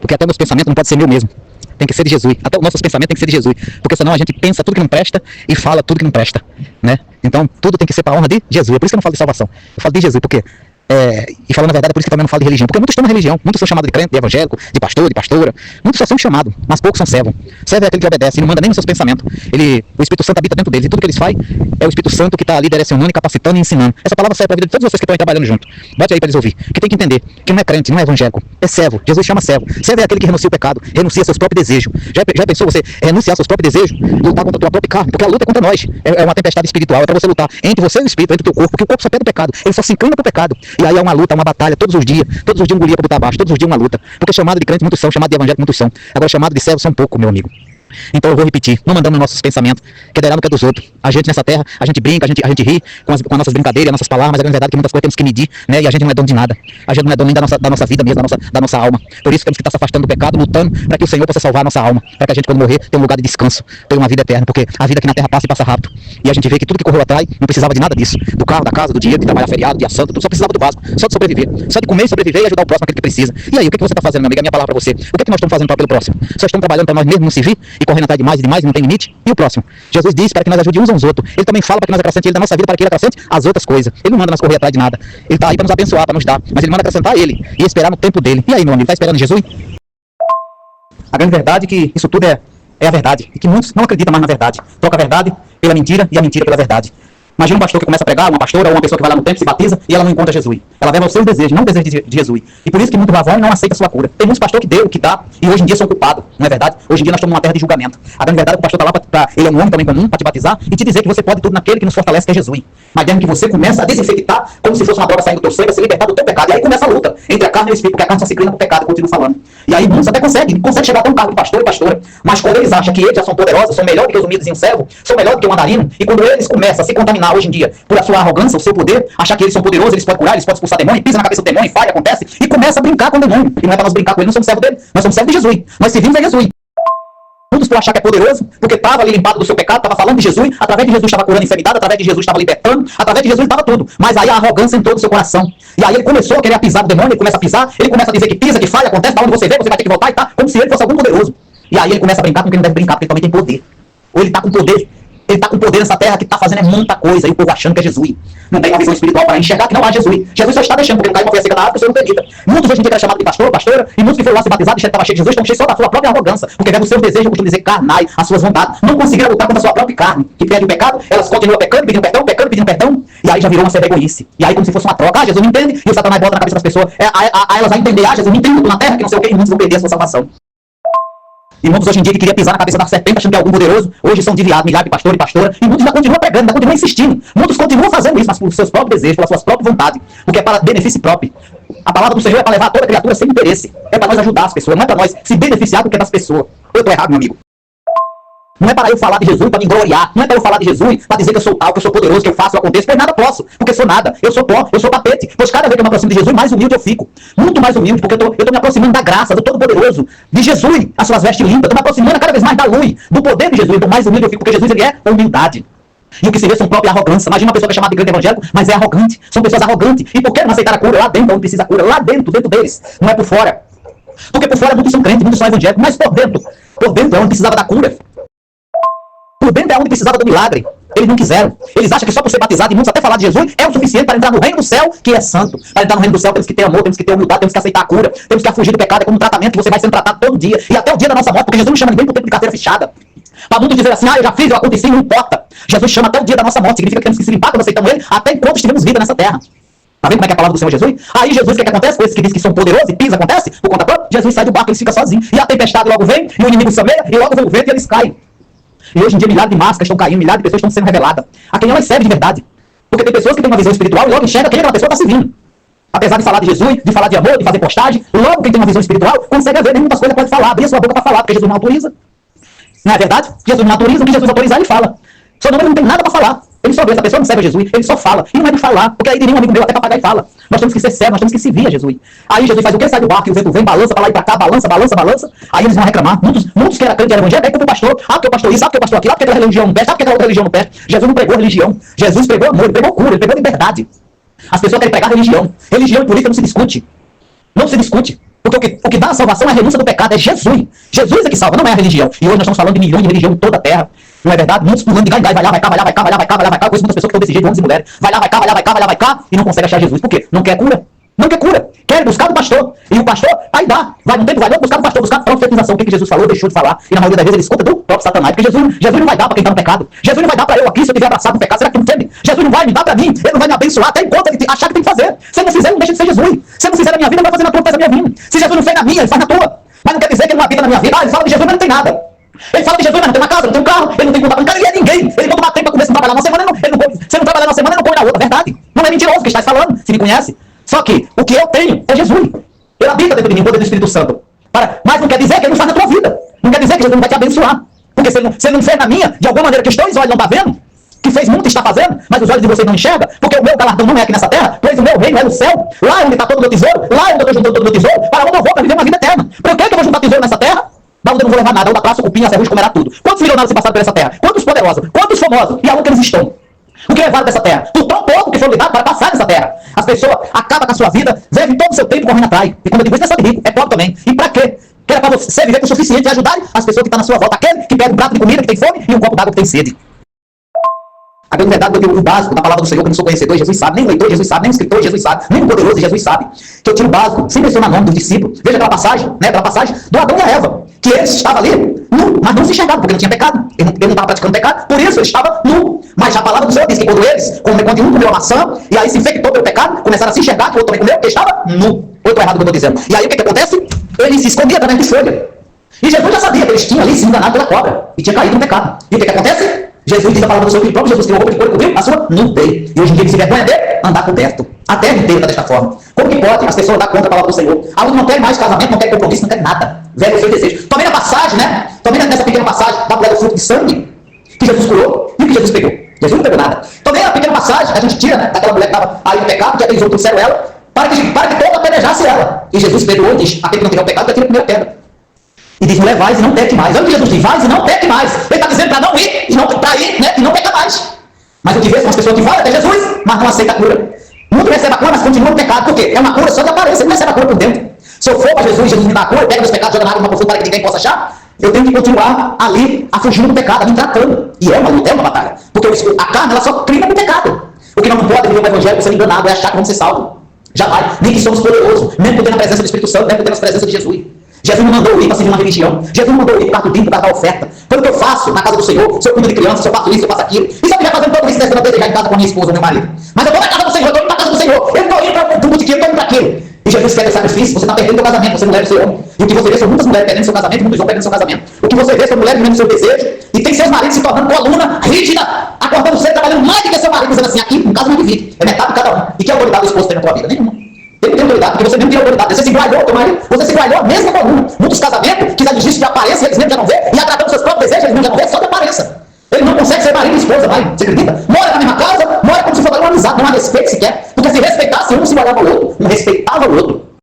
Porque até o nosso pensamento não pode ser meu mesmo. Tem que ser de Jesus. Até os nossos pensamentos tem que ser de Jesus. Porque senão a gente pensa tudo que não presta e fala tudo que não presta, né? Então tudo tem que ser para a honra de Jesus. É por isso que eu não falo de salvação. Eu falo de Jesus, porque... e falando a verdade, é por isso que eu também não falo de religião. Porque muitos estão na religião. Muitos são chamados de crente, de evangélico, de pastor, de pastora. Muitos só são chamados, mas poucos são servos. Servo é aquele que obedece, ele não manda nem nos seus pensamentos. O Espírito Santo habita dentro deles. E tudo que eles fazem é o Espírito Santo que está ali direcionando, capacitando e ensinando. Essa palavra serve para a vida de todos vocês que estão aí trabalhando junto. Bote aí para eles ouvir. Que tem que entender que não é crente, não é evangélico. É servo. Jesus chama servo. Servo é aquele que renuncia o pecado, renuncia seus próprios desejos. Já pensou você renunciar seus próprios desejos? Lutar contra a tua própria carne. Porque a luta é contra nós. É uma tempestade espiritual. É para você lutar entre você e o Espírito, entre o teu corpo. Porque o corpo só pede o pecado. Ele só se inclina para o pecado. E aí é uma luta, uma batalha todos os dias um golia para botar abaixo, todos os dias uma luta. Porque chamado de crente muitos são, chamado de evangélico muitos são. Agora chamado de servo são pouco, meu amigo. Então eu vou repetir, não mandamos nossos pensamentos, que é no que é dos outros. A gente nessa terra, a gente brinca, a gente ri com as nossas brincadeiras, as nossas palavras, mas é verdade que muitas coisas temos que medir, né? E a gente não é dono de nada. A gente não é dono nem da nossa vida mesmo, da nossa alma. Por isso temos que estar se afastando do pecado, lutando para que o Senhor possa salvar a nossa alma, para que a gente quando morrer tenha um lugar de descanso, tenha uma vida eterna, porque a vida aqui na terra passa e passa rápido. E a gente vê que tudo que correu atrás não precisava de nada disso. Do carro, da casa, do dinheiro, de trabalhar feriado, dia santo, tudo só precisava do básico, só de sobreviver. Só de comer, sobreviver e ajudar o próximo, aquele que precisa. E aí, o que você está fazendo, meu amigo? É a minha palavra para você. O que nós estamos fazendo pelo próximo? Só estamos trabalhando para nós mesmos não se vir e correndo atrás de mais e de mais, não tem limite. E o próximo? Jesus diz para que nós ajudemos uns aos outros. Ele também fala para que nós acrescentemos ele da nossa vida, para que ele acrescente as outras coisas. Ele não manda nós correr atrás de nada. Ele está aí para nos abençoar, para nos dar. Mas ele manda acrescentar ele e esperar no tempo dele. E aí, meu amigo, está esperando Jesus? A grande verdade é que isso tudo é a verdade. E que muitos não acreditam mais na verdade. Troca a verdade pela mentira e a mentira pela verdade. Imagina um pastor que começa a pregar, uma pastora ou uma pessoa que vai lá no templo, se batiza e ela não encontra Jesus. Ela leva os seus desejos, não o desejo de Jesus. E por isso que muitos vão e não aceita a sua cura. Tem muitos pastores que deu, que dá, e hoje em dia são culpados. Não é verdade? Hoje em dia nós estamos numa terra de julgamento. A grande verdade é que o pastor está lá, ele é um homem também comum, para te batizar e te dizer que você pode tudo naquele que nos fortalece, que é Jesus. Mas desde que você começa a desinfectar, como se fosse uma droga saindo do teu sangue, a se libertar do teu pecado. E aí começa a luta entre a carne e o espírito, porque a carne só se inclina pro pecado, eu continuo falando. E aí muitos até conseguem chegar até um cargo de pastor e pastora. Mas quando eles acham que eles já são poderosos, são melhor do que os humildes e um servo, são melhor do que o mandarino, e quando eles começam a se contaminar hoje em dia por a sua arrogância, o seu poder, achar que eles são poderosos, eles podem curar, eles podem expulsar demônio, pisa na cabeça do demônio, falha, acontece, e começa a brincar com o demônio. E não é para nós brincar com ele, não somos servos dele, nós somos servos de Jesus. Nós servimos a Jesus. Muitos por achar que é poderoso, porque estava ali limpado do seu pecado, estava falando de Jesus, através de Jesus estava curando enfermidade, através de Jesus estava libertando, através de Jesus estava tudo. Mas aí a arrogância entrou no seu coração. E aí ele começou a querer pisar do demônio, ele começa a pisar, ele começa a dizer que pisa, que falha, acontece, para onde você vê, você vai ter que voltar e tá, como se ele fosse algum poderoso. E aí ele começa a brincar com quem não deve brincar, porque ele também tem poder. Ou ele está com poder. Ele está com poder nessa terra que está fazendo muita coisa, e o povo achando que é Jesus. Não tem uma visão espiritual para enxergar que não há Jesus. Jesus só está deixando, porque ele caiu uma folha seca da árvore, a pessoa não acredita. Muitos hoje em dia que eram chamados de pastor, pastora, e muitos que foram lá se batizar, deixando que estava cheio de Jesus, estão cheios só da sua própria arrogância, porque vendo os seus desejos, eu costumo dizer, carnais, as suas vontades, não conseguiram lutar contra a sua própria carne, que pede o pecado, elas continuam pecando, pedindo perdão, e aí já virou uma certa egoíce. E aí como se fosse uma troca, Jesus não entende, e o Satanás bota na cabeça das pessoas, a elas a entender, Jesus não entende tudo na terra, que não sei o que, e muitos vão perder a sua salvação. E muitos hoje em dia que queria pisar na cabeça da serpente achando que é algum poderoso, hoje são desviados, milhares de pastor e pastora, e muitos ainda continuam pregando, ainda continuam insistindo. Muitos continuam fazendo isso, mas por seus próprios desejos, pelas suas próprias vontades, porque é para benefício próprio. A palavra do Senhor é para levar toda criatura sem interesse. É para nós ajudar as pessoas, não é para nós se beneficiar do que é das pessoas. Eu estou errado, meu amigo. Não é para eu falar de Jesus para me gloriar. Não é para eu falar de Jesus para dizer que eu sou tal, que eu sou poderoso, que eu faço, que eu aconteço. Pois nada posso, porque sou nada. Eu sou pó, eu sou tapete. Pois cada vez que eu me aproximo de Jesus, mais humilde eu fico. Muito mais humilde, porque eu estou me aproximando da graça, do Todo-Poderoso, de Jesus, as suas vestes limpas. Estou me aproximando cada vez mais da luz, do poder de Jesus. Então mais humilde eu fico, porque Jesus ele é humildade. E o que se vê são própria arrogância. Imagina uma pessoa que é chamada de grande evangélico, mas é arrogante. São pessoas arrogantes. E por que não aceitar a cura lá dentro, onde precisa a cura? Lá dentro deles. Não é por fora. Porque por fora muitos são crentes, muitos são evangélicos, mas por dentro é onde precisava da cura. Por dentro é onde precisava do milagre. Eles não quiseram. Eles acham que só por ser batizado e muitos até falar de Jesus é o suficiente para entrar no reino do céu, que é santo. Para entrar no reino do céu temos que ter amor, temos que ter humildade, temos que aceitar a cura, temos que fugir do pecado. É como um tratamento que você vai sendo tratado todo dia. E até o dia da nossa morte, porque Jesus não chama ninguém por tempo de carteira fechada. Para muitos dizer assim, eu já fiz, eu aconteci, não importa. Jesus chama até o dia da nossa morte. Significa que temos que se limpar quando aceitamos Ele, até enquanto estivermos vida nessa terra. Tá vendo como é que é a palavra do Senhor Jesus? Aí Jesus, o que acontece? Com esses que dizem que são poderosos e pisa, acontece? Por conta própria, Jesus sai do barco, eles ficam sozinhos. E a tempestade logo vem, e o inimigo semeia, e logo vem o vento e eles caem. E hoje em dia milhares de máscaras estão caindo, milhares de pessoas estão sendo reveladas. A quem elas servem de verdade. Porque tem pessoas que têm uma visão espiritual e logo enxerga quem aquela pessoa está servindo. Apesar de falar de Jesus, de falar de amor, de fazer postagem, logo quem tem uma visão espiritual consegue ver, nem muitas coisas pode falar, abrir a sua boca para falar, porque Jesus não autoriza. Não é verdade? Jesus não autoriza, o que Jesus autorizar, ele fala. Só não, ele não tem nada para falar. Ele só vê, essa pessoa não serve a Jesus, ele só fala. E não é de falar, porque aí diria um amigo meu, até papagaio fala. Nós temos que ser servos, nós temos que servir a Jesus. Aí Jesus faz o quê? Sai do barco e o vento vem, balança para lá e para cá, balança. Aí eles vão reclamar. Muitos que eram crente, eram evangélico, aí porque o pastor, porque o pastor isso, porque o pastor aquilo, porque aquela religião não presta, porque aquela outra religião não presta. Jesus não pregou religião. Jesus pregou amor, ele pregou cura, ele pregou liberdade. As pessoas querem pregar religião. Religião e política não se discute. Não se discute. Porque o que dá a salvação é a renúncia do pecado, é Jesus. Jesus é que salva, não é a religião. E hoje nós estamos falando de milhões de religiões em toda a terra. Não é verdade? Muitos pulando de galho em galho, vai lá, vai cá, vai lá, vai cá, vai lá, vai cá, vai lá, vai cá. Conheço muitas pessoas que estão desse jeito, homens e mulheres. Vai lá, vai cá, vai lá, vai cá, vai lá, vai cá, e não consegue achar Jesus. Por quê? Não quer cura. Não quer cura. Quer buscar do pastor. E o pastor, aí dá. Vai no tempo, vai buscar do pastor, buscar profetização. O que Jesus falou, deixou de falar. E na maioria das vezes ele escuta do próprio Satanás. Porque Jesus não vai dar para quem está no pecado. Jesus não vai dar para eu aqui se eu estiver abraçado no pecado. Será que não entende? Jesus não vai me dar para mim. Ele não vai me abençoar até enquanto ele achar que tem que fazer. Se ele não fizer, não deixa de ser Jesus. Se ele não fizer na minha vida, ele vai fazer na tua, faz na minha vida. Se Jesus não fez na minha, ele faz na tua. Mas não quer dizer que ele não habita na minha vida. Ah, ele fala de Jesus, mas não tem nada. Ele fala de Jesus, mas não tem uma casa, não tem um carro, ele não tem conta bancária, ele é ninguém. Ele não dá tempo para começar a trabalhar na semana, se não trabalhar na semana, ele não põe na outra. Verdade. Não é mentiroso o que está falando, se me conhece. Só que o que eu tenho é Jesus. Ele habita dentro de mim, o poder do Espírito Santo. Mas não quer dizer que ele não faz na tua vida. Não quer dizer que Jesus não vai te abençoar. Porque se ele não fez na minha, de alguma maneira que os teus olhos não estão vendo, que fez muito e está fazendo, mas os olhos de vocês não enxergam, porque o meu galardão não é aqui nessa terra, pois o meu reino é no céu. Lá é onde está todo o meu tesouro, lá é onde eu estou juntando todo o meu tesouro, para onde eu vou para viver uma vida eterna. Por que eu vou juntar tesouro nessa terra? Da onde eu não vou levar nada, onde a traça, o cupim, a serrugem comerá tudo. Quantos milionários se passaram por essa terra? Quantos poderosos? Quantos famosos? E aonde que eles estão? O que levaram dessa terra? Por tão pouco que foram lidados para passar dessa terra. As pessoas acabam com a sua vida, vivem todo o seu tempo correndo atrás. E quando eu digo isso, não é só de rico, é pobre também. E para quê? Que era para você viver com o suficiente e ajudar as pessoas que estão na sua volta. Aquele que pega um prato de comida, que tem fome, e um copo d'água que tem sede. A grande verdade é que eu tiro o básico da palavra do Senhor, que eu não sou conhecedor, Jesus sabe, nem o leitor, Jesus sabe, nem o escritor, Jesus sabe, nem o poderoso, Jesus sabe. Que eu tiro o básico, sem mencionar nome dos discípulos. Veja aquela passagem do Adão e a Eva, que eles estavam ali, nu, mas não se enxergavam, porque não tinha pecado. Ele não estava praticando pecado, por isso ele estava nu. Mas a palavra do Senhor diz que quando um comeu a maçã, e aí se infectou pelo pecado, começaram a se enxergar, que o outro também comeu, porque estava nu. Ou eu estou errado o que eu estou dizendo. E aí o que acontece? Ele se escondia através de folha. E Jesus já sabia que eles tinham ali se enganado pela cobra, e tinha caído no pecado. E o que acontece? Jesus diz a palavra do Senhor que o próprio Jesus tirou roupa de couro e cobriu a sua nudez. E hoje em dia ele se vergonha de andar coberto. A terra inteira está desta forma. Como que pode as pessoas dar conta da palavra do Senhor? Aluno não quer mais casamento, não quer compromisso, não quer nada. Velho o seu desejo. Tomei na passagem, né? Tomei nessa pequena passagem da mulher do fruto de sangue que Jesus curou. E o que Jesus pegou? Jesus não pegou nada. Tomei a pequena passagem, a gente tira, né? Daquela mulher que estava aí no pecado, que aqueles outros trouxeram ela, para que todos apedrejassem ela. E Jesus perdoou e diz: aquele que não tiver o pecado, atira o primeiro pedra. E diz: mulher, vais e não peque mais. Olha o que Jesus diz: vais e não peque mais. Ele está dizendo para não ir, e não para ir, né? E não pecar mais. Mas o que vê são as pessoas que vão até Jesus, mas não aceita a cura. Muito recebe a cura, mas continua no pecado. Por quê? É uma cura só de aparência, ele não recebe a cura por dentro. Se eu for para Jesus, Jesus me dá a cura, pega meus pecados, joga na água de uma profunda para que ninguém possa achar, eu tenho que continuar ali, fugindo do pecado, ali tratando. E é uma batalha. Porque a carne, ela só cria no pecado. O que não pode viver o evangelho sendo enganado é achar que vamos ser salvos. Jamais. Nem que somos poderosos, mesmo poder na presença do Espírito Santo, mesmo poder na presença de Jesus. Jesus não mandou ir para seguir uma religião. Jesus não mandou ir para o quarto para dar oferta. Foi o que eu faço na casa do Senhor. Se eu cuido de criança, se eu faço isso, se eu faço aquilo. E se eu estiver fazendo tudo isso, eu desejar em casa com a minha esposa ou meu marido. Mas eu vou na casa do Senhor, eu estou indo para a casa do Senhor. Eu estou indo para o botiquim, eu estou indo para aquilo. E Jesus quer o sacrifício, você está perdendo o seu casamento, você não leva o seu homem. E o que você vê são muitas mulheres perdendo seu casamento, muitos homens perdendo seu casamento. O que você vê são mulheres vivendo seu desejo e tem seus maridos se tornando coluna rígida, acordando cedo, trabalhando mais do que seu marido, dizendo assim: aqui, no caso não divide, é metade de cada um. E que autoridade o esposo tem na tua vida? Nenhuma. Ele não tem autoridade, porque você mesmo tem autoridade. Você se igualou ao teu marido, você se igualou a mesma coluna. Muitos casamentos que já desistem de aparência, eles mesmos já não vê, e agradando seus próprios desejos, eles mesmos já não vê, só de aparência. Ele não consegue ser marido e esposa, vai, você acredita? Mora na mesma casa, mora como se fosse uma amizade, não há respeito sequer. Porque se respeitasse um, se igualava ao outro, não respeitava o outro.